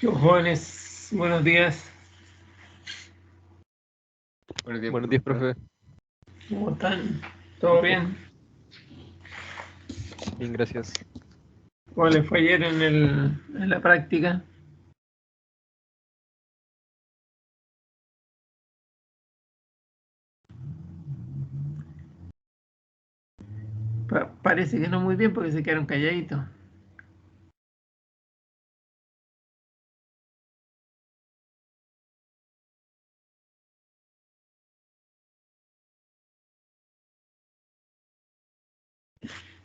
¿Qué jóvenes? Buenos días. Buenos días, profe. ¿Cómo están? ¿Todo bien? Bien, gracias. ¿Cómo les fue ayer en la práctica? Parece que no muy bien porque se quedaron calladitos.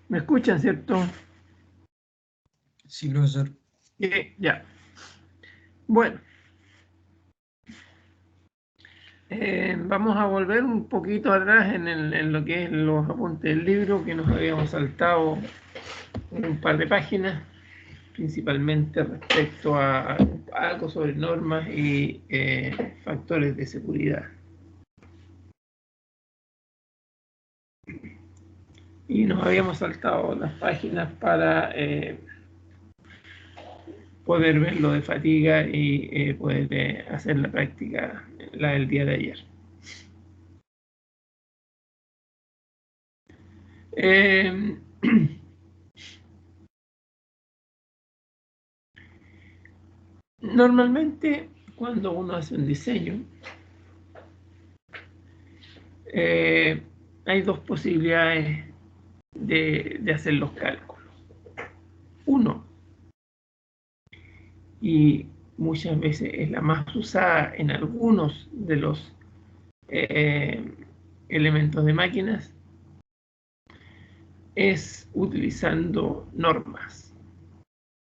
¿Me escuchan, cierto? Sí, profesor. Ya. Bueno. Vamos a volver un poquito atrás en lo que es los apuntes del libro que nos habíamos saltado en un par de páginas, principalmente respecto a algo sobre normas y factores de seguridad. Y nos habíamos saltado las páginas para poder ver lo de fatiga y poder hacer la práctica, la del día de ayer. Normalmente, cuando uno hace un diseño, hay dos posibilidades de hacer los cálculos. Uno, y muchas veces es la más usada en algunos de los elementos de máquinas, es utilizando normas,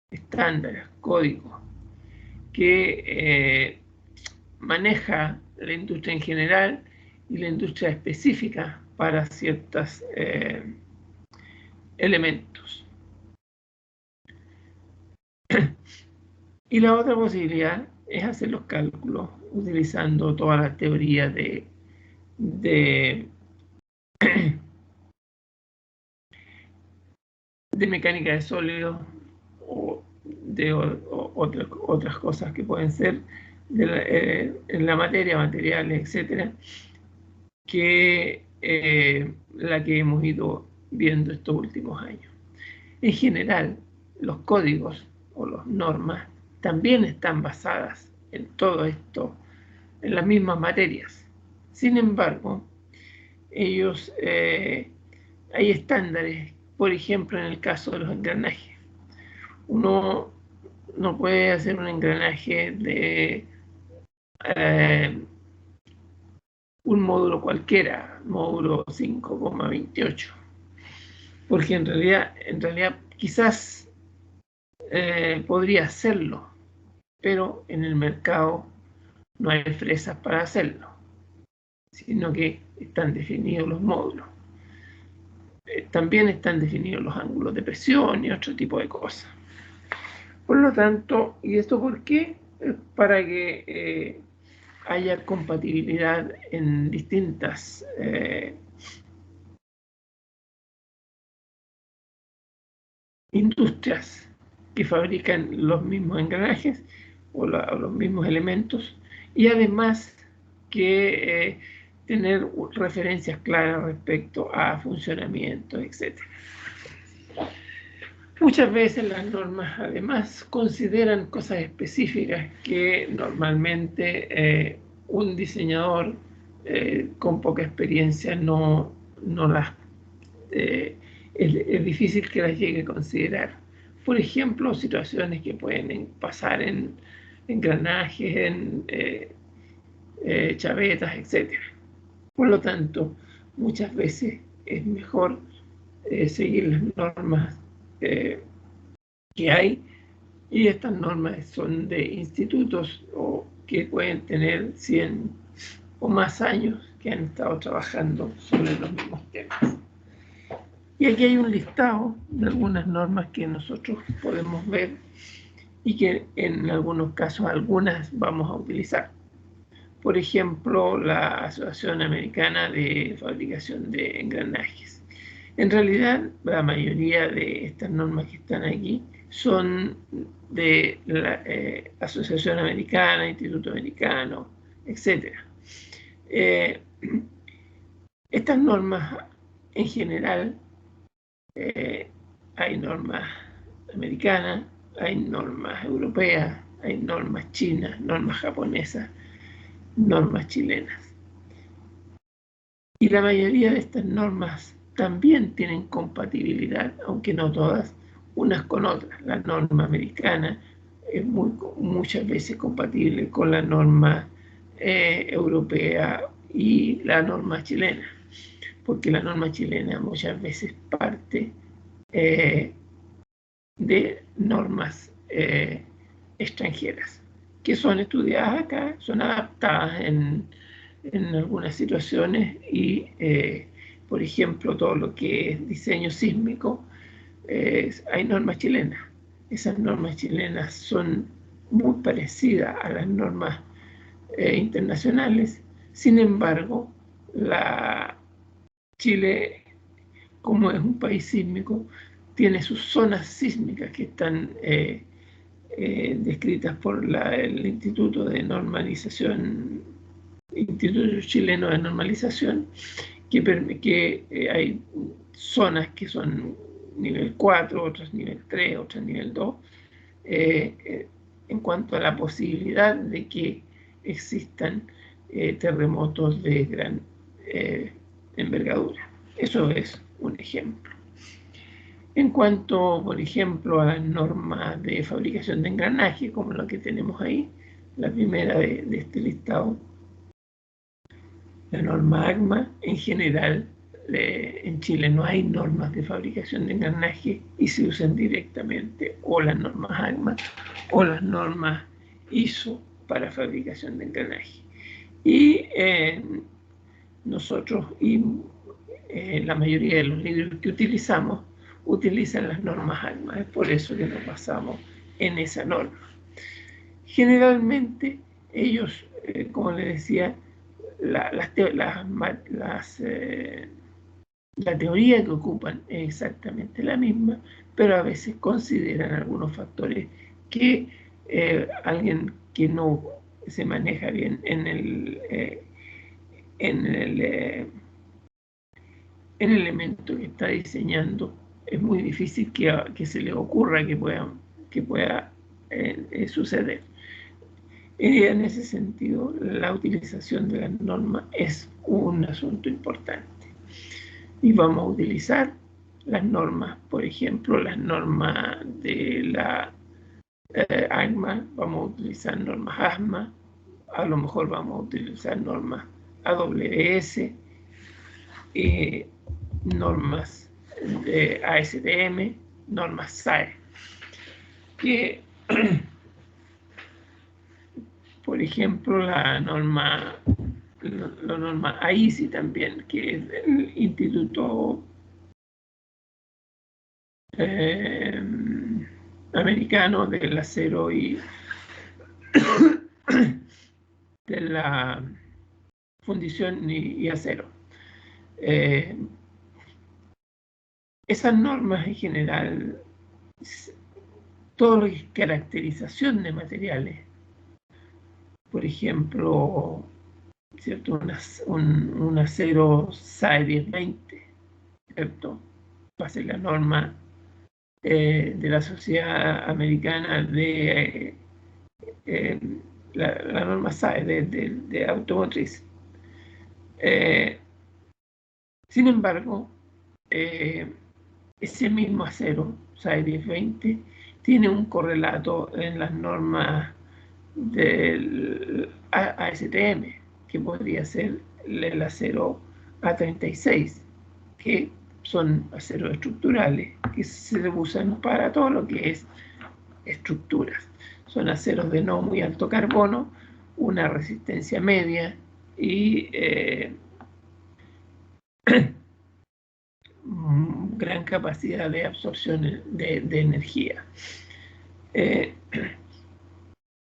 estándares, códigos que maneja la industria en general y la industria específica para ciertos elementos. Y la otra posibilidad es hacer los cálculos utilizando toda la teoría de mecánica de sólidos o de otras cosas que pueden ser en la materia, materiales, etcétera, que la que hemos ido viendo estos últimos años. En general, los códigos o las normas también están basadas en todo esto, en las mismas materias. Sin embargo, hay estándares, por ejemplo, en el caso de los engranajes. Uno no puede hacer un engranaje de un módulo cualquiera, módulo 5,28, porque en realidad quizás podría hacerlo, pero en el mercado no hay fresas para hacerlo, sino que están definidos los módulos. También están definidos los ángulos de presión y otro tipo de cosas. Por lo tanto, ¿y esto por qué? Para que haya compatibilidad en distintas industrias que fabrican los mismos engranajes o los mismos elementos, y además que tener referencias claras respecto a funcionamiento, etc. Muchas veces las normas además consideran cosas específicas que normalmente un diseñador con poca experiencia no las es difícil que las llegue a considerar. Por ejemplo, situaciones que pueden pasar en engranajes, en chavetas, etc. Por lo tanto, muchas veces es mejor seguir las normas que hay, y estas normas son de institutos o que pueden tener 100 o más años que han estado trabajando sobre los mismos temas. Y aquí hay un listado de algunas normas que nosotros podemos ver y que en algunos casos algunas vamos a utilizar. Por ejemplo, la Asociación Americana de Fabricación de Engranajes. En realidad, la mayoría de estas normas que están aquí son de la Asociación Americana, Instituto Americano, etc. Estas normas, en general, hay normas americanas, hay normas europeas, hay normas chinas, normas japonesas, normas chilenas. Y la mayoría de estas normas también tienen compatibilidad, aunque no todas, unas con otras. La norma americana es muchas veces compatible con la norma europea y la norma chilena, porque la norma chilena muchas veces parte de normas extranjeras que son estudiadas acá, son adaptadas en algunas situaciones y, por ejemplo, todo lo que es diseño sísmico, hay normas chilenas. Esas normas chilenas son muy parecidas a las normas internacionales. Sin embargo, Chile, como es un país sísmico, tiene sus zonas sísmicas que están descritas por el Instituto de Normalización, Instituto Chileno de Normalización, que hay zonas que son nivel 4, otras nivel 3, otras nivel 2, en cuanto a la posibilidad de que existan terremotos de gran envergadura. Eso es un ejemplo. En cuanto, por ejemplo, a las normas de fabricación de engranaje, como la que tenemos ahí, la primera de este listado, la norma ACMA, en general, en Chile no hay normas de fabricación de engranaje y se usan directamente o las normas ACMA o las normas ISO para fabricación de engranaje. Y nosotros y la mayoría de los libros que utilizamos utilizan las normas ACMA, es por eso que nos basamos en esa norma. Generalmente ellos, como les decía, la teoría que ocupan es exactamente la misma, pero a veces consideran algunos factores que alguien que no se maneja bien en el elemento que está diseñando, es muy difícil que se le ocurra que pueda suceder. En ese sentido, la utilización de las normas es un asunto importante. Y vamos a utilizar las normas, por ejemplo, las normas de la ACMA, vamos a utilizar normas ASMA, a lo mejor vamos a utilizar normas AWS, normas de ASTM, normas SAE, que por ejemplo la norma AISI también, que es del Instituto Americano del Acero y de la Fundición y Acero. Esas normas en general, todo lo que es caracterización de materiales, por ejemplo, ¿cierto? Un acero SAE 1020, ¿cierto? Va a ser la norma de la Sociedad Americana de la norma SAE de automotriz. Sin embargo, ese mismo acero, SAE 1020, tiene un correlato en las normas del ASTM, que podría ser el acero A36, que son aceros estructurales que se usan para todo lo que es estructuras. Son aceros de no muy alto carbono, una resistencia media y gran capacidad de absorción de energía.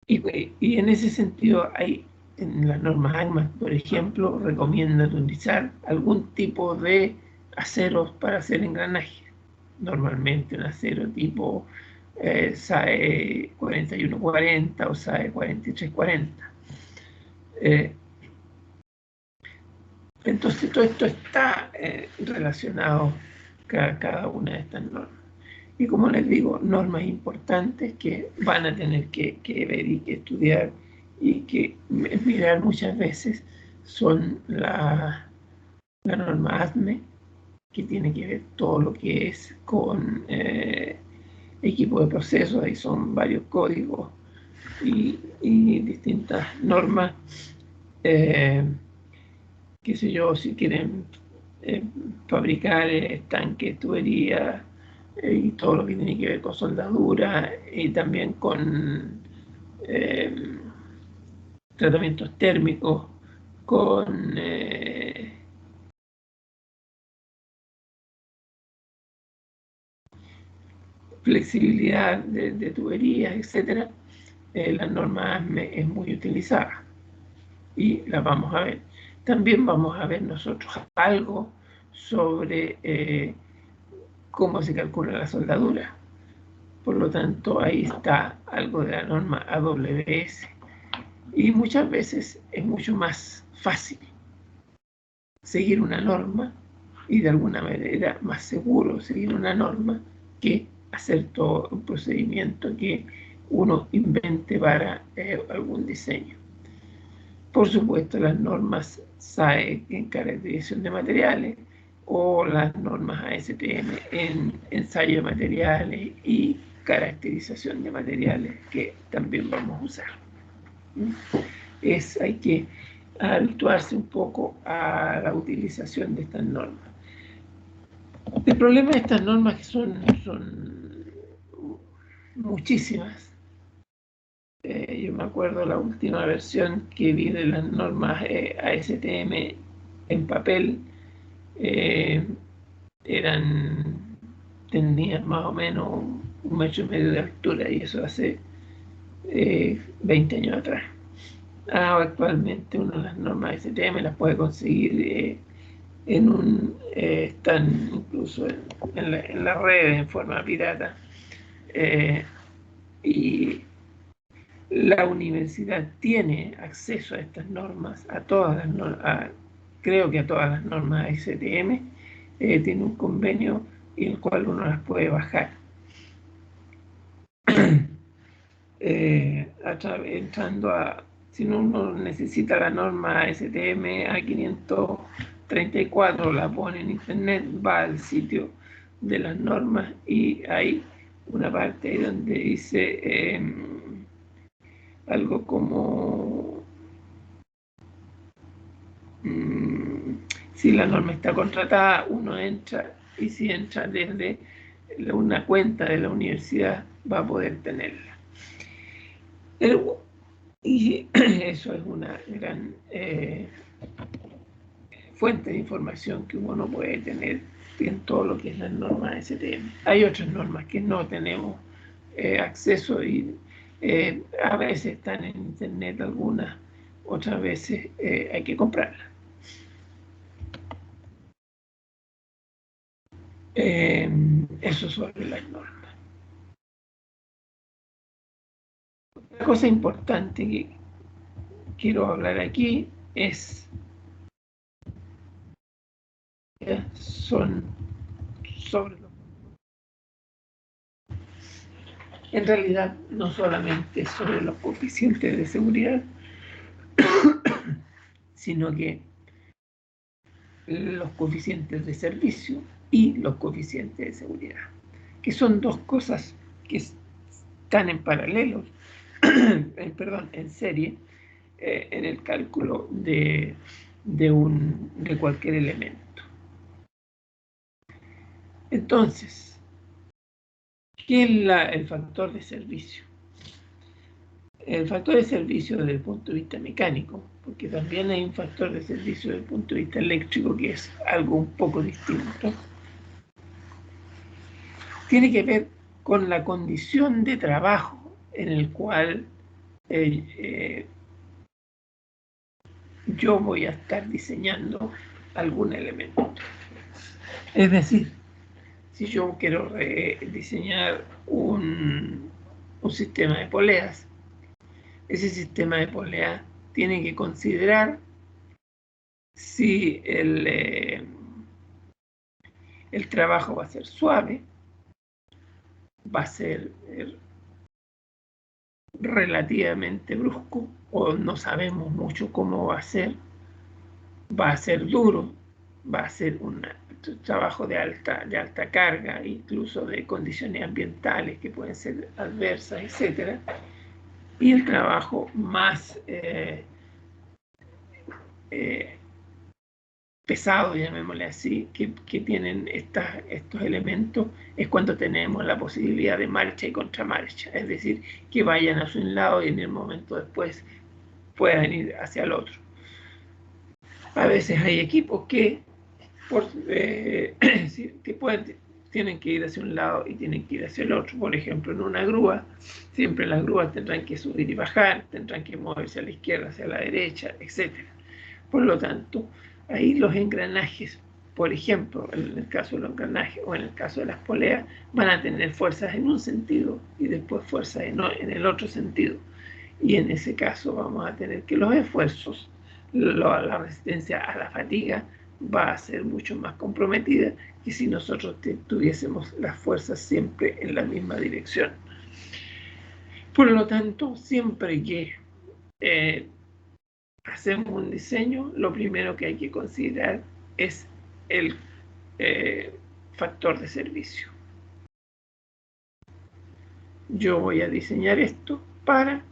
Y en ese sentido hay en las normas ACMA, por ejemplo, recomiendan utilizar algún tipo de aceros para hacer engranaje. Normalmente un acero tipo SAE 4140 o SAE 4340. Entonces todo esto está relacionado cada una de estas normas. Y como les digo, normas importantes que van a tener que ver y que estudiar y que mirar muchas veces son la norma ASME, que tiene que ver todo lo que es con equipo de procesos, ahí son varios códigos y distintas normas, qué sé yo, si quieren fabricar estanques, tuberías y todo lo que tiene que ver con soldadura y también con tratamientos térmicos, con flexibilidad de tuberías, etcétera. La norma ASME es muy utilizada y la vamos a ver. También vamos a ver nosotros algo sobre cómo se calcula la soldadura. Por lo tanto, ahí está algo de la norma AWS. Y muchas veces es mucho más fácil seguir una norma y de alguna manera más seguro seguir una norma que hacer todo un procedimiento que uno invente para algún diseño. Por supuesto, las normas SAE en caracterización de materiales o las normas ASTM en ensayo de materiales y caracterización de materiales que también vamos a usar. Hay que habituarse un poco a la utilización de estas normas. El problema de estas normas es que son muchísimas. Yo me acuerdo la última versión que vi de las normas ASTM en papel, tenían más o menos 1,5 metros de altura, y eso hace 20 años atrás. Actualmente una de las normas ASTM las puede conseguir están incluso en la red en forma pirata, y la universidad tiene acceso a estas normas, a todas las normas, creo que a todas las normas ASTM, tiene un convenio en el cual uno las puede bajar. Si uno necesita la norma ASTM A534, la pone en internet, va al sitio de las normas y hay una parte ahí donde dice algo como si la norma está contratada, uno entra, y si entra desde una cuenta de la universidad va a poder tenerla. Y eso es una gran fuente de información que uno puede tener en todo lo que es la norma ASTM. Hay otras normas que no tenemos acceso y a veces están en internet algunas, otras veces hay que comprarlas. Eso sobre las normas. Otra cosa importante que quiero hablar aquí son sobre los... En realidad, no solamente sobre los coeficientes de seguridad, sino que los coeficientes de servicio y los coeficientes de seguridad, que son dos cosas que están en paralelo, en serie, en el cálculo de cualquier elemento. Entonces, ¿qué es el factor de servicio? El factor de servicio desde el punto de vista mecánico, porque también hay un factor de servicio desde el punto de vista eléctrico, que es algo un poco distinto, tiene que ver con la condición de trabajo en el cual yo voy a estar diseñando algún elemento. Es decir, si yo quiero diseñar un sistema de poleas, ese sistema de poleas tiene que considerar si el trabajo va a ser suave, va a ser relativamente brusco, o no sabemos mucho cómo va a ser duro, va a ser un trabajo de alta carga, incluso de condiciones ambientales que pueden ser adversas, etc. Y el trabajo más pesado, llamémosle así, que tienen estos elementos, es cuando tenemos la posibilidad de marcha y contramarcha, es decir, que vayan hacia un lado y en el momento después puedan ir hacia el otro. A veces hay equipos que tienen que ir hacia un lado y tienen que ir hacia el otro. Por ejemplo, en una grúa, siempre las grúas tendrán que subir y bajar, tendrán que moverse a la izquierda, hacia la derecha, etc. Por lo tanto, ahí los engranajes, por ejemplo, en el caso de los engranajes o en el caso de las poleas, van a tener fuerzas en un sentido y después fuerzas en el otro sentido. Y en ese caso vamos a tener que los esfuerzos, la resistencia a la fatiga va a ser mucho más comprometida que si nosotros tuviésemos las fuerzas siempre en la misma dirección. Por lo tanto, siempre que hacemos un diseño, lo primero que hay que considerar es el factor de servicio. Yo voy a diseñar esto para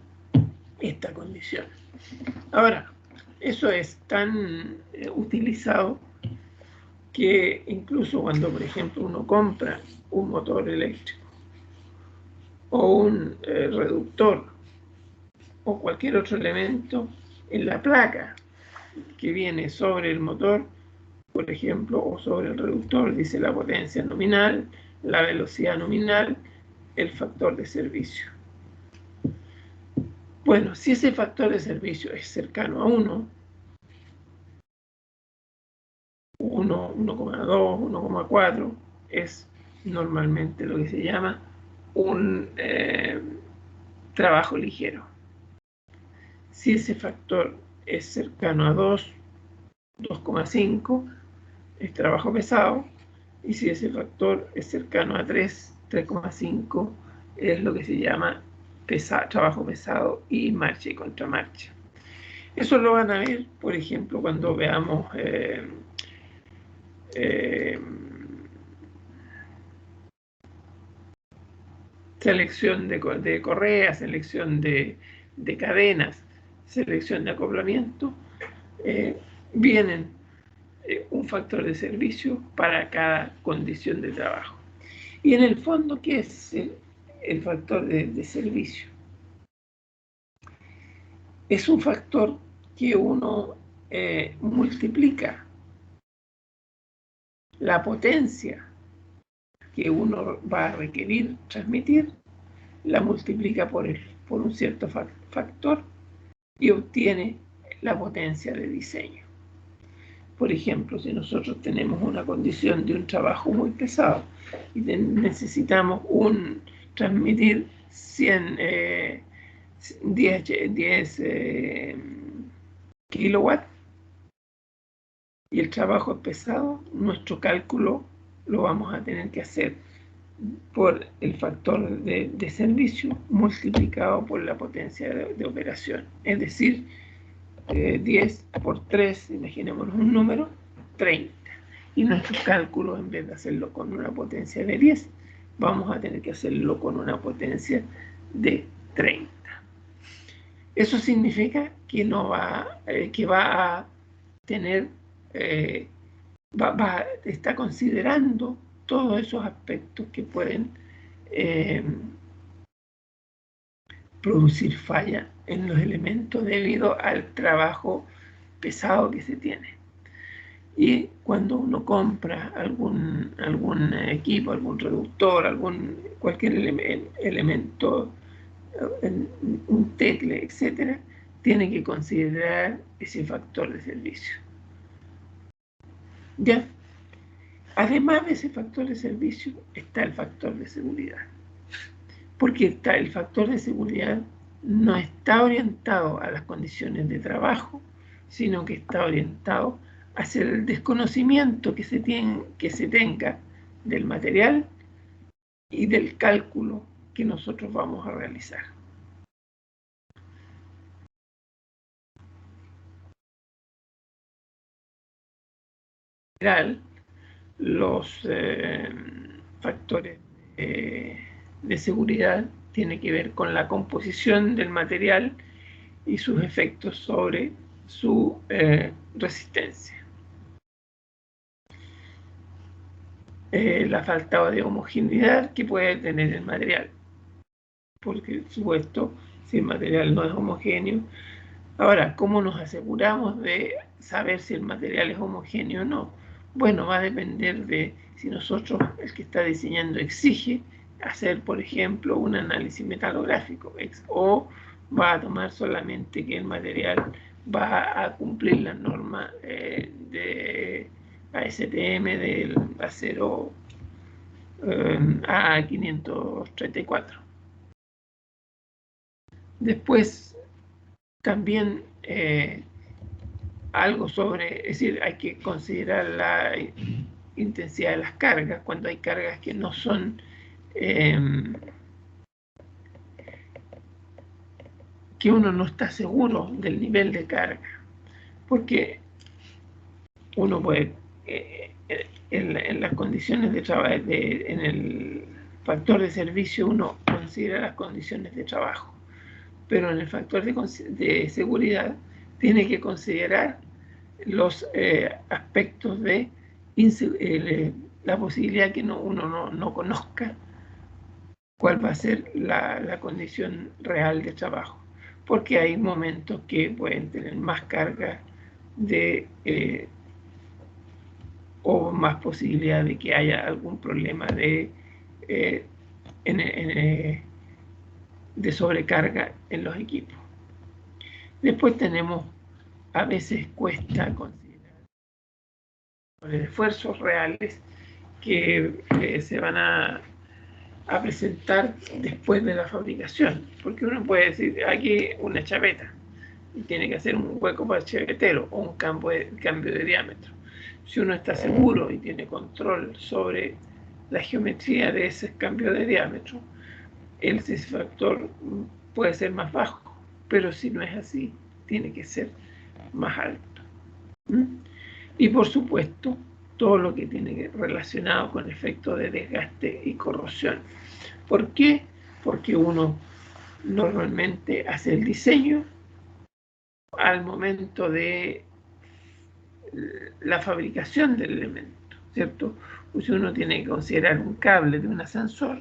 esta condición. Ahora, eso es tan utilizado que incluso cuando, por ejemplo, uno compra un motor eléctrico o un reductor o cualquier otro elemento, en la placa que viene sobre el motor, por ejemplo, o sobre el reductor, dice la potencia nominal, la velocidad nominal, el factor de servicio. Bueno, si ese factor de servicio es cercano a 1, 1,2, 1,4, es normalmente lo que se llama un trabajo ligero. Si ese factor es cercano a 2, 2,5, es trabajo pesado, y si ese factor es cercano a 3, 3,5, es lo que se llama trabajo pesado y marcha y contramarcha. Eso lo van a ver, por ejemplo, cuando veamos selección de correas, selección de cadenas, selección de acoplamiento, vienen un factor de servicio para cada condición de trabajo. Y en el fondo, ¿qué es el factor de servicio? Es un factor que uno multiplica la potencia que uno va a requerir transmitir, la multiplica por un cierto factor y obtiene la potencia de diseño. Por ejemplo, si nosotros tenemos una condición de un trabajo muy pesado y necesitamos transmitir 10 kilowatts y el trabajo es pesado, nuestro cálculo lo vamos a tener que hacer por el factor de servicio multiplicado por la potencia de operación. Es decir, 10 por 3, imaginémonos un número, 30. Y nuestro cálculo, en vez de hacerlo con una potencia de 10, vamos a tener que hacerlo con una potencia de 30. Eso significa que va a tener, está considerando todos esos aspectos que pueden producir falla en los elementos debido al trabajo pesado que se tiene. Y cuando uno compra algún equipo, algún reductor, cualquier elemento, un tecle, etcétera, tiene que considerar ese factor de servicio. ¿Ya? Además de ese factor de servicio, está el factor de seguridad. Porque el factor de seguridad no está orientado a las condiciones de trabajo, sino que está orientado hacia el desconocimiento que se tenga del material y del cálculo que nosotros vamos a realizar. En general, los factores de seguridad tienen que ver con la composición del material y sus efectos sobre su resistencia. La falta de homogeneidad que puede tener el material, porque por supuesto, si el material no es homogéneo. Ahora, ¿cómo nos aseguramos de saber si el material es homogéneo o no? Bueno, va a depender de si nosotros, el que está diseñando, exige hacer, por ejemplo, un análisis metalográfico, o va a tomar solamente que el material va a cumplir las normas de ASTM del acero A534. Después, también algo sobre, es decir, hay que considerar la intensidad de las cargas, cuando hay cargas que no son, que uno no está seguro del nivel de carga, porque uno puede, en las condiciones de trabajo, en el factor de servicio, uno considera las condiciones de trabajo, pero en el factor de seguridad tiene que considerar los aspectos de la posibilidad que uno no conozca cuál va a ser la condición real de trabajo, porque hay momentos que pueden tener más carga o más posibilidad de que haya algún problema de sobrecarga en los equipos. Después tenemos, a veces cuesta considerar los esfuerzos reales que se van a presentar después de la fabricación, porque uno puede decir, aquí una chaveta y tiene que hacer un hueco para el chavetero o un cambio de diámetro. Si uno está seguro y tiene control sobre la geometría de ese cambio de diámetro, ese factor puede ser más bajo, pero si no es así, tiene que ser más alto. Y por supuesto, todo lo que tiene relacionado con efectos de desgaste y corrosión. ¿Por qué? Porque uno normalmente hace el diseño al momento de la fabricación del elemento, ¿cierto? Si uno tiene que considerar un cable de un ascensor,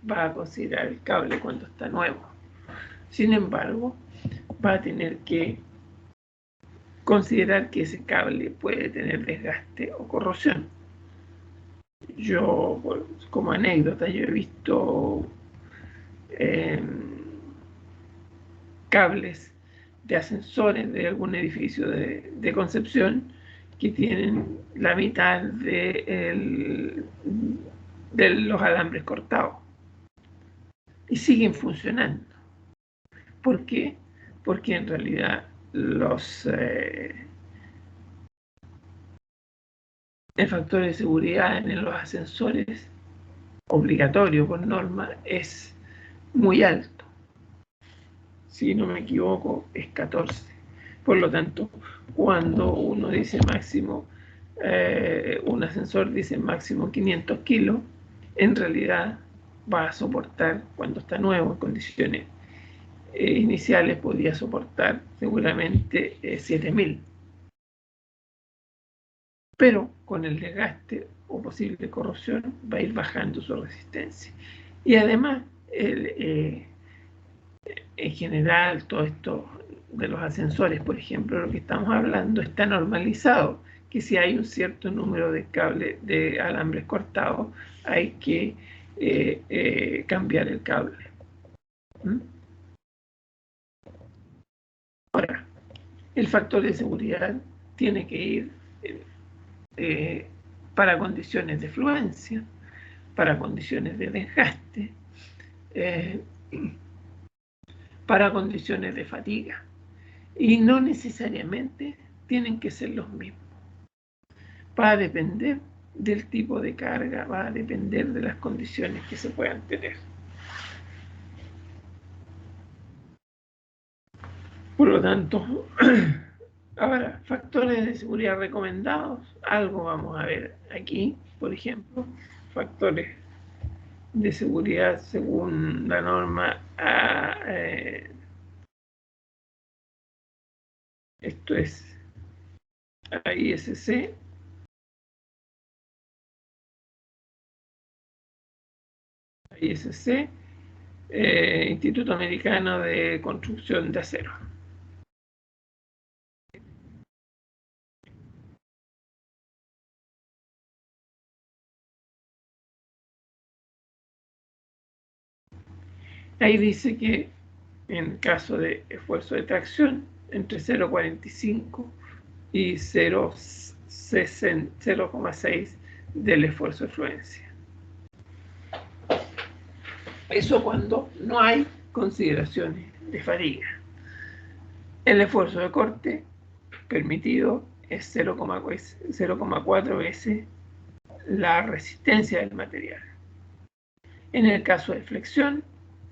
va a considerar el cable cuando está nuevo. Sin embargo, va a tener que considerar que ese cable puede tener desgaste o corrosión. Yo, como anécdota, yo he visto cables de ascensores de algún edificio de Concepción que tienen la mitad de los alambres cortados y siguen funcionando. ¿Por qué? Porque en realidad el factor de seguridad en los ascensores obligatorio por norma es muy alto. Si no me equivoco, es 14. Por lo tanto, cuando uno dice máximo, un ascensor dice máximo 500 kilos, en realidad va a soportar, cuando está nuevo, en condiciones iniciales, podría soportar seguramente 7000. Pero con el desgaste o posible corrosión va a ir bajando su resistencia. Y además, en general, todo esto de los ascensores, por ejemplo, lo que estamos hablando, está normalizado, que si hay un cierto número de cables, de alambres cortados, hay que cambiar el cable. Ahora, el factor de seguridad tiene que ir para condiciones de fluencia, para condiciones de desgaste, para condiciones de fatiga. Y no necesariamente tienen que ser los mismos. Va a depender del tipo de carga, va a depender de las condiciones que se puedan tener. Por lo tanto, ahora, factores de seguridad recomendados, algo vamos a ver aquí, por ejemplo, factores de seguridad según la norma esto es AISC, Instituto Americano de Construcción de Acero. Ahí dice que en caso de esfuerzo de tracción, entre 0,45 y 0,6 del esfuerzo de fluencia. Eso cuando no hay consideraciones de fatiga. El esfuerzo de corte permitido es 0,4 veces la resistencia del material. En el caso de flexión,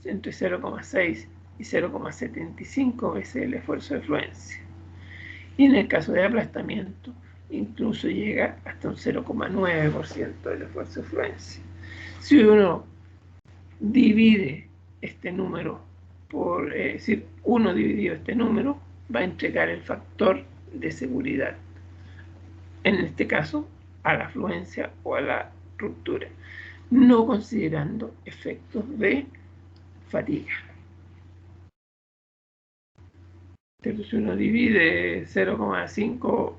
entre 0,6 y 0,75 veces el esfuerzo de fluencia. Y en el caso de aplastamiento, incluso llega hasta un 0,9% del esfuerzo de fluencia. Si uno divide este número por, es decir, 1 dividido este número, va a entregar el factor de seguridad. En este caso, a la fluencia o a la ruptura, no considerando efectos de fatiga. Si uno divide 0,5,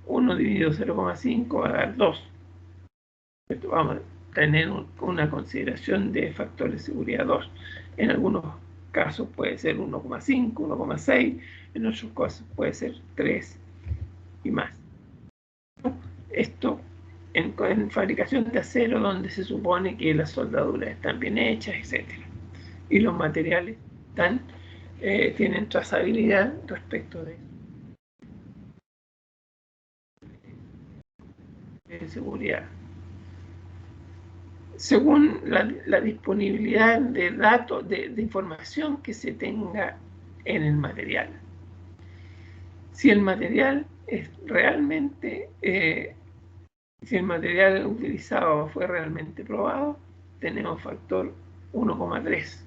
1 dividido 0,5 va a dar 2. Vamos a tener una consideración de factor de seguridad 2. En algunos casos puede ser 1,5, 1,6, en otros casos puede ser 3 y más. Esto en fabricación de acero, donde se supone que las soldaduras están bien hechas, etc. Y los materiales tienen trazabilidad respecto de seguridad. Según la disponibilidad de datos, de información que se tenga en el material. Si el material es realmente, si el material utilizado fue realmente probado, tenemos factor 1,3.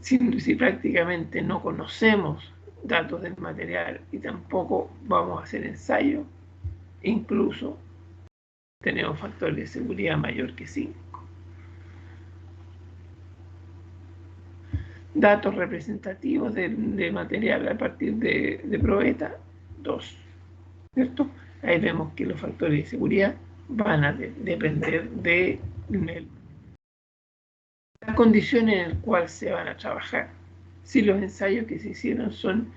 Si prácticamente no conocemos datos del material y tampoco vamos a hacer ensayo, incluso tenemos factor de seguridad mayor que 5. Datos representativos de material a partir de probeta, 2. ¿Cierto? Ahí vemos que los factores de seguridad van a depender de las condiciones en las cuales se van a trabajar. Si los ensayos que se hicieron son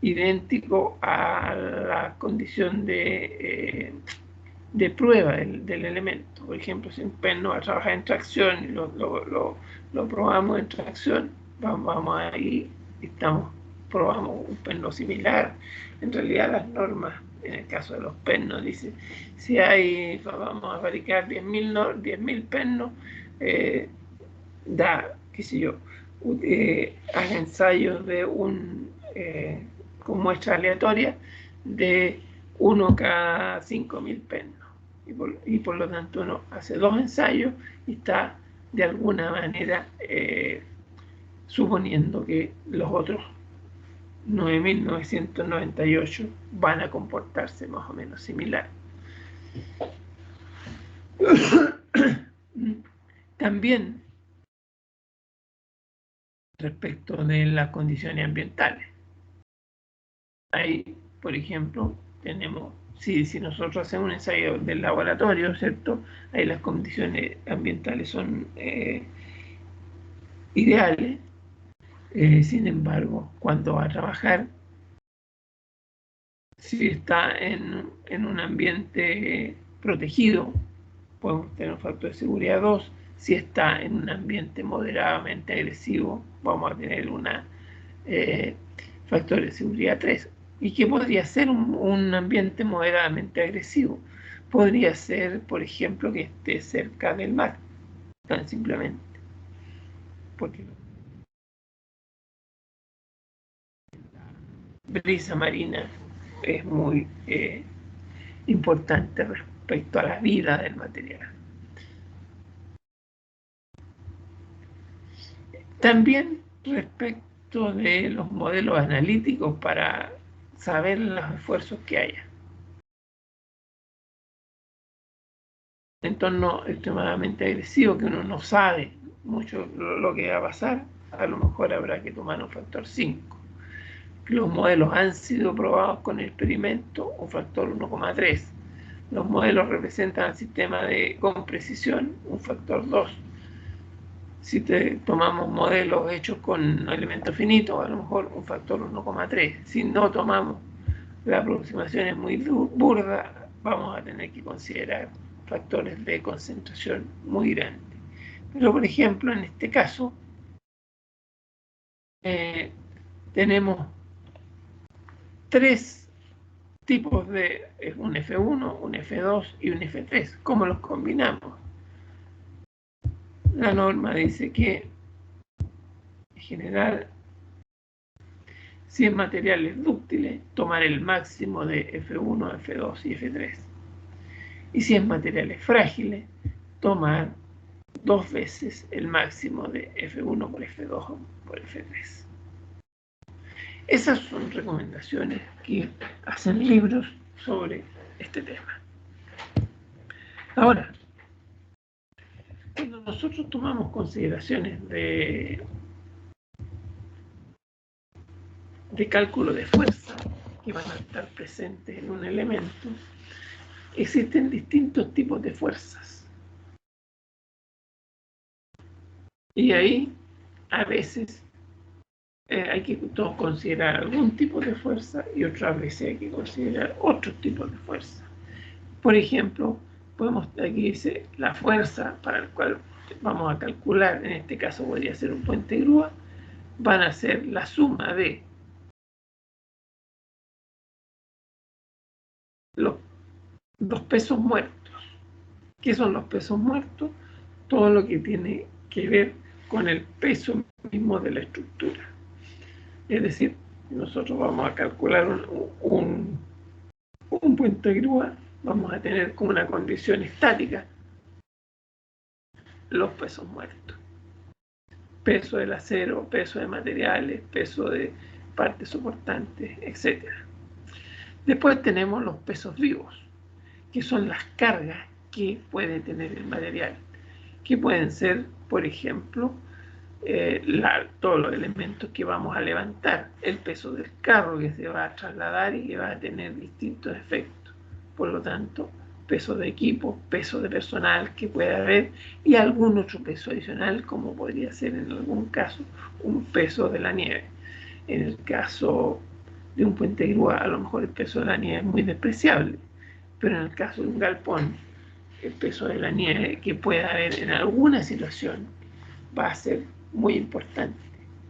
idénticos a la condición de prueba del elemento. Por ejemplo, si un perno va a trabajar en tracción y lo probamos en tracción, vamos ahí, probamos un perno similar. En realidad las normas, en el caso de los pernos, dice, si vamos a fabricar 10.000 pernos, qué sé yo, haga ensayos con muestra aleatoria de 1 cada 5.000 pernos. Y por lo tanto uno hace 2 ensayos y está de alguna manera suponiendo que los otros 9.998 van a comportarse más o menos similar. También respecto de las condiciones ambientales. Ahí, por ejemplo, tenemos, si nosotros hacemos un ensayo del laboratorio, ¿cierto? Ahí las condiciones ambientales son ideales. Sin embargo, cuando va a trabajar Si está en un ambiente protegido, podemos tener un factor de seguridad 2. Si está en un ambiente moderadamente agresivo, vamos a tener un factor de seguridad 3. ¿Y qué podría ser un ambiente moderadamente agresivo? Podría ser, por ejemplo, que esté cerca del mar, tan simplemente. Porque la brisa marina es muy importante respecto a la vida del material. También respecto de los modelos analíticos para saber los esfuerzos que haya. Entorno extremadamente agresivo que uno no sabe mucho lo que va a pasar, a lo mejor habrá que tomar un factor 5. Los modelos han sido probados con el experimento, un factor 1,3. Los modelos representan al sistema con precisión, un factor 2. Si tomamos modelos hechos con elementos finitos, a lo mejor un factor 1,3. Si no tomamos, la aproximación es muy burda, vamos a tener que considerar factores de concentración muy grandes. Pero, por ejemplo, en este caso, tenemos tres tipos de un F1, un F2 y un F3. ¿Cómo los combinamos? La norma dice que, en general, si en materiales dúctiles, tomar el máximo de F1, F2 y F3. Y si en materiales frágiles, tomar 2 veces el máximo de F1 por F2 por F3. Esas son recomendaciones que hacen libros sobre este tema. Ahora, cuando nosotros tomamos consideraciones de cálculo de fuerza que van a estar presentes en un elemento, existen distintos tipos de fuerzas. Y ahí, a veces, hay que considerar algún tipo de fuerza y otras veces hay que considerar otros tipos de fuerza. Por ejemplo, aquí dice la fuerza para la cual vamos a calcular, en este caso podría ser un puente grúa, van a ser la suma de los pesos muertos. ¿Qué son los pesos muertos? Todo lo que tiene que ver con el peso mismo de la estructura. Es decir, nosotros vamos a calcular un puente grúa, vamos a tener como una condición estática los pesos muertos. Peso del acero, peso de materiales, peso de partes soportantes, etc. Después tenemos los pesos vivos, que son las cargas que puede tener el material, que pueden ser, por ejemplo, todos los elementos que vamos a levantar, el peso del carro que se va a trasladar y que va a tener distintos efectos. Por lo tanto, peso de equipo, peso de personal que pueda haber y algún otro peso adicional, como podría ser en algún caso un peso de la nieve. En el caso de un puente grúa, a lo mejor el peso de la nieve es muy despreciable, pero en el caso de un galpón, el peso de la nieve que pueda haber en alguna situación va a ser muy importante.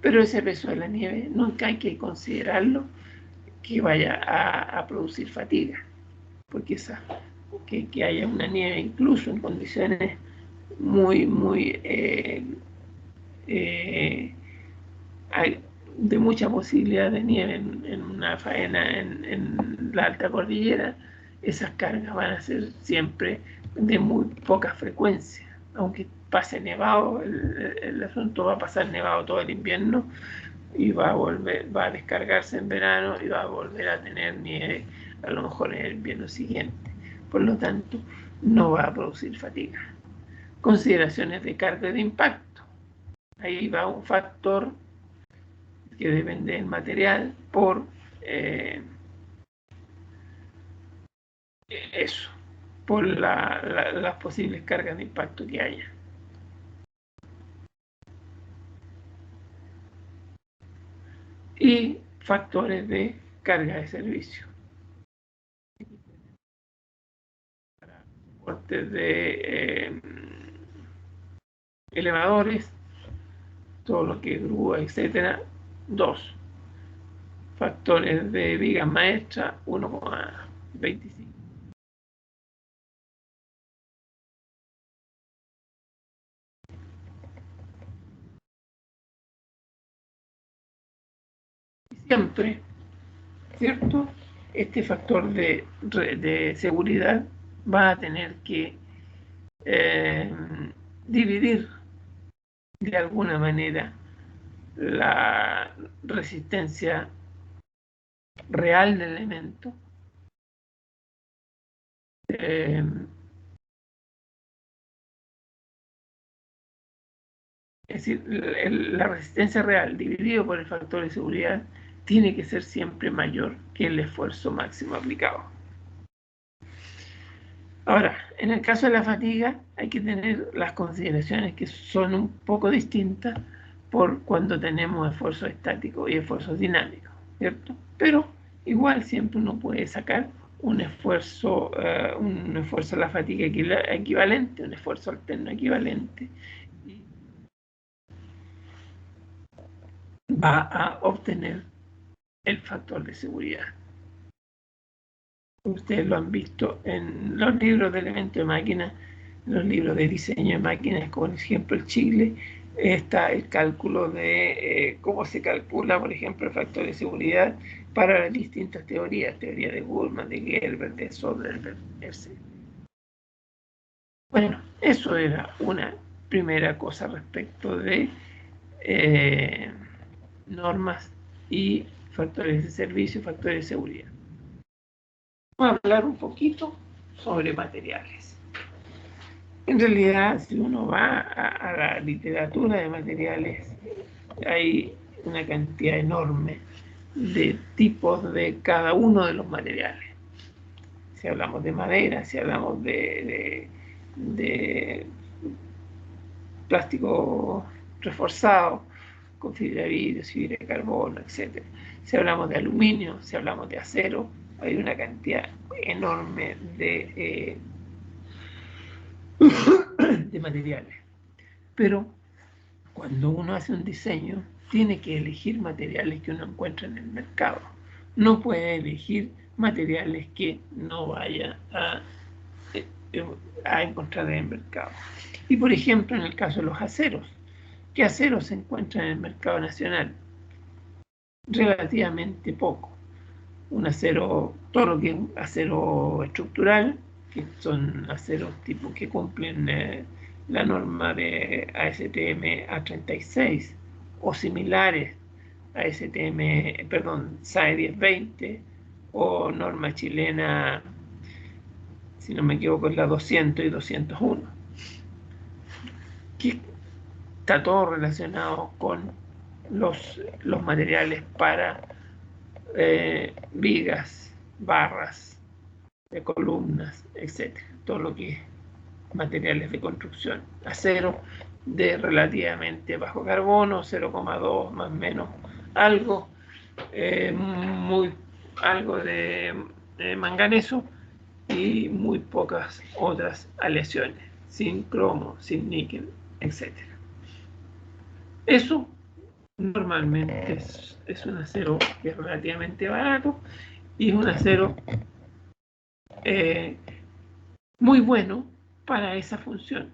Pero ese peso de la nieve nunca hay que considerarlo que vaya a producir fatiga, porque que haya una nieve incluso en condiciones muy de mucha posibilidad de nieve en una faena en la alta cordillera, esas cargas van a ser siempre de muy poca frecuencia. Aunque pase nevado, el asunto va a pasar nevado todo el invierno y va a descargarse en verano y va a volver a tener nieve a lo mejor en el invierno siguiente. Por lo tanto, no va a producir fatiga. Consideraciones de carga de impacto. Ahí va un factor que depende del material por eso, por las posibles cargas de impacto que haya. Y factores de carga de servicio. transporte de elevadores, todo lo que es grúa, etcétera, 2. Factores de vigas maestras, 1,25. Siempre, ¿cierto? Este factor de seguridad va a tener que dividir de alguna manera la resistencia real del elemento es decir, la resistencia real dividido por el factor de seguridad tiene que ser siempre mayor que el esfuerzo máximo aplicado. Ahora, en el caso de la fatiga hay que tener las consideraciones que son un poco distintas por cuando tenemos esfuerzos estáticos y esfuerzos dinámicos, ¿cierto? Pero igual siempre uno puede sacar un esfuerzo a la fatiga equivalente, un esfuerzo alterno equivalente, y va a obtener el factor de seguridad. Ustedes lo han visto en los libros de elementos de máquina, los libros de diseño de máquinas, como por ejemplo el Chile, está el cálculo de cómo se calcula, por ejemplo, el factor de seguridad para las distintas teorías, teoría de Gullman, de Gerber, de Soderbergh, etc. Bueno, eso era una primera cosa respecto de normas y factores de servicio, factores de seguridad. Vamos a hablar un poquito sobre materiales. En realidad, si uno va a la literatura de materiales, hay una cantidad enorme de tipos de cada uno de los materiales. Si hablamos de madera, si hablamos de plástico reforzado, con fibra de vidrio, fibra de carbono, etc. Si hablamos de aluminio, si hablamos de acero, hay una cantidad enorme de materiales. Pero cuando uno hace un diseño, tiene que elegir materiales que uno encuentra en el mercado. No puede elegir materiales que no vaya a encontrar en el mercado. Y por ejemplo, en el caso de los aceros, ¿qué aceros se encuentran en el mercado nacional? Relativamente poco. Un acero, todo lo que es acero estructural, que son aceros tipo que cumplen la norma de ASTM A36 o similares a STM, perdón, SAE 1020 o norma chilena, si no me equivoco, es la 200 y 201, que está todo relacionado con los materiales para vigas, barras, de columnas, etc. Todo lo que es materiales de construcción. Acero de relativamente bajo carbono, 0,2 más o menos, algo, algo de manganeso y muy pocas otras aleaciones, sin cromo, sin níquel, etc. Eso normalmente es un acero que es relativamente barato y es un acero muy bueno para esa función.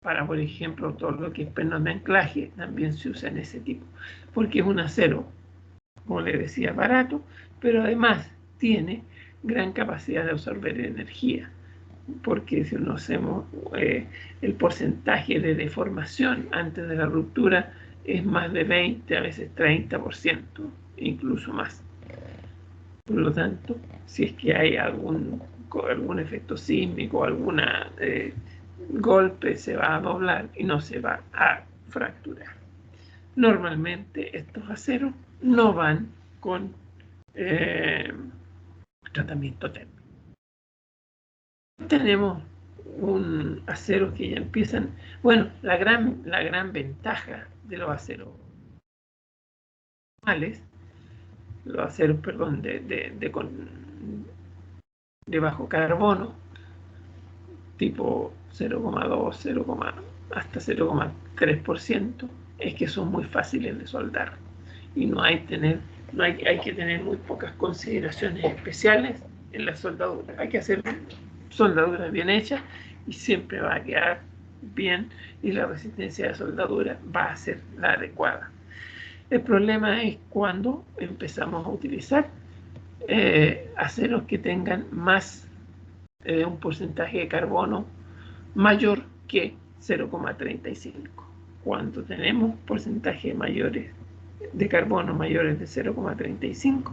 Para, por ejemplo, todo lo que es pernos de anclaje también se usa en ese tipo, porque es un acero, como les decía, barato, pero además tiene gran capacidad de absorber energía, porque si no hacemos el porcentaje de deformación antes de la ruptura es más de 20, a veces 30%, incluso más. Por lo tanto, si es que hay algún efecto sísmico, algún golpe, se va a doblar y no se va a fracturar. Normalmente estos aceros no van con tratamiento térmico. Tenemos un acero que ya empiezan, bueno, la gran ventaja de los aceros normales, los aceros, perdón, de bajo carbono, tipo 0,2, 0, hasta 0,3%, es que son muy fáciles de soldar. Y hay que tener muy pocas consideraciones especiales en la soldadura. Hay que hacer soldadura bien hecha y siempre va a quedar bien y la resistencia de soldadura va a ser la adecuada. El problema es cuando empezamos a utilizar aceros que tengan más un porcentaje de carbono mayor que 0,35. Cuando tenemos porcentajes mayores de carbono mayores de 0,35,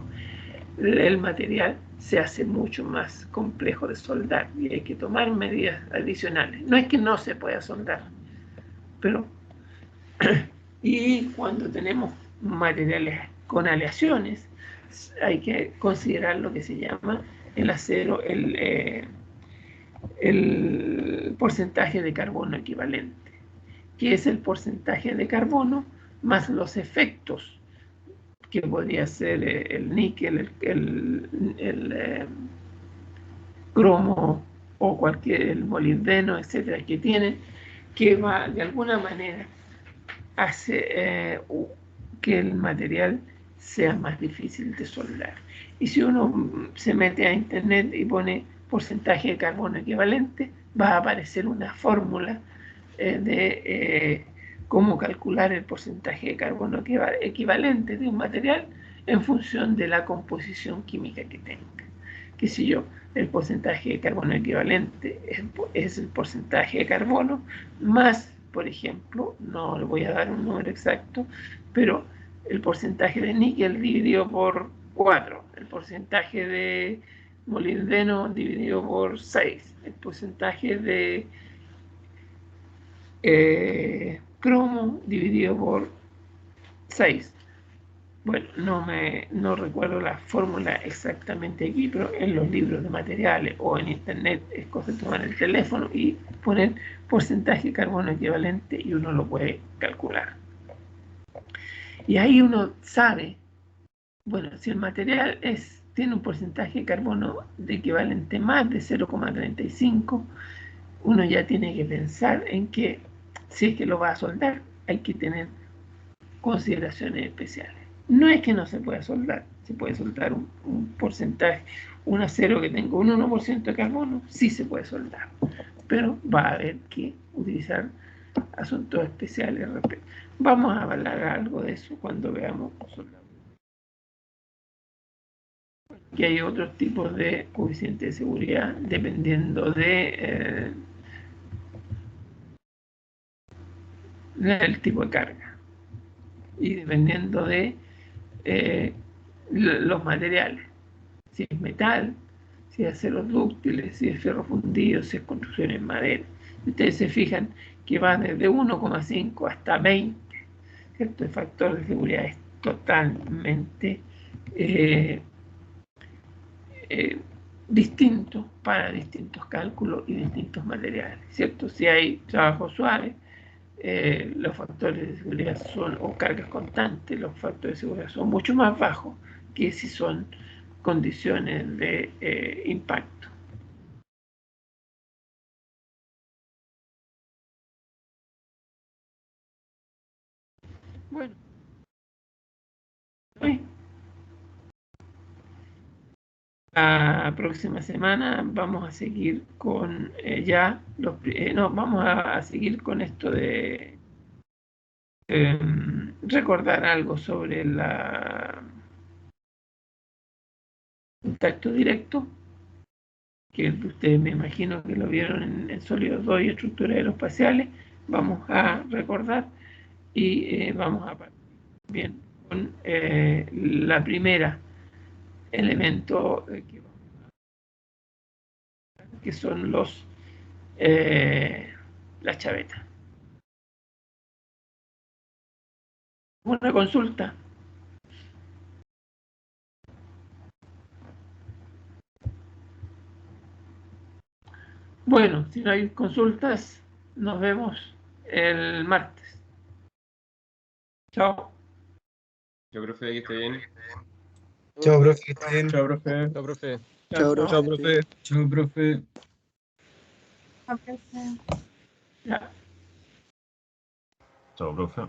el material se hace mucho más complejo de soldar y hay que tomar medidas adicionales. No es que no se pueda soldar, pero y cuando tenemos materiales con aleaciones, hay que considerar lo que se llama el acero, el porcentaje de carbono equivalente, que es el porcentaje de carbono más los efectos que podría ser el níquel, el cromo o el molibdeno, etcétera, que tienen, que va de alguna manera hace que el material sea más difícil de soldar. Y si uno se mete a internet y pone porcentaje de carbono equivalente, va a aparecer una fórmula de cómo calcular el porcentaje de carbono equivalente de un material en función de la composición química que tenga. Que si yo, el porcentaje de carbono equivalente es el porcentaje de carbono más, por ejemplo, no le voy a dar un número exacto, pero el porcentaje de níquel dividido por 4, el porcentaje de molibdeno dividido por 6, el porcentaje de cromo dividido por 6. Bueno, no recuerdo la fórmula exactamente aquí, pero en los libros de materiales o en internet es cosa de tomar el teléfono y poner porcentaje de carbono equivalente y uno lo puede calcular. Y ahí uno sabe, bueno, si el material tiene un porcentaje de carbono de equivalente más de 0,35, uno ya tiene que pensar en que si es que lo va a soldar, hay que tener consideraciones especiales. No es que no se pueda soldar, se puede soldar un porcentaje, un acero que tenga un 1% de carbono, sí se puede soldar, pero va a haber que utilizar asuntos especiales. Vamos a hablar algo de eso cuando veamos soldadura. Que hay otros tipos de coeficiente de seguridad dependiendo de el tipo de carga y dependiendo de los materiales, si es metal, si es aceros dúctiles, si es ferro fundido, si es construcción en madera. Ustedes se fijan que va desde 1,5 hasta 20, ¿cierto? El factor de seguridad es totalmente distinto para distintos cálculos y distintos materiales, ¿cierto? Si hay trabajo suave, los factores de seguridad son, o cargas constantes, los factores de seguridad son mucho más bajos que si son condiciones de impacto. Bueno, la próxima semana vamos a seguir con vamos a seguir con esto de recordar algo sobre el contacto directo, que ustedes me imagino que lo vieron en sólidos 2 y estructuras aeroespaciales. Vamos a recordar y vamos a partir bien con la primera elemento que son las chavetas. Una consulta. Bueno, si no hay consultas, nos vemos el martes. Chao. Chao, profe, que esté bien. Chao, profe, que esté bien. Chao, profe. Chao, profe. Chao, Chao, profe. Chao, profe. Ya. Chao, profe.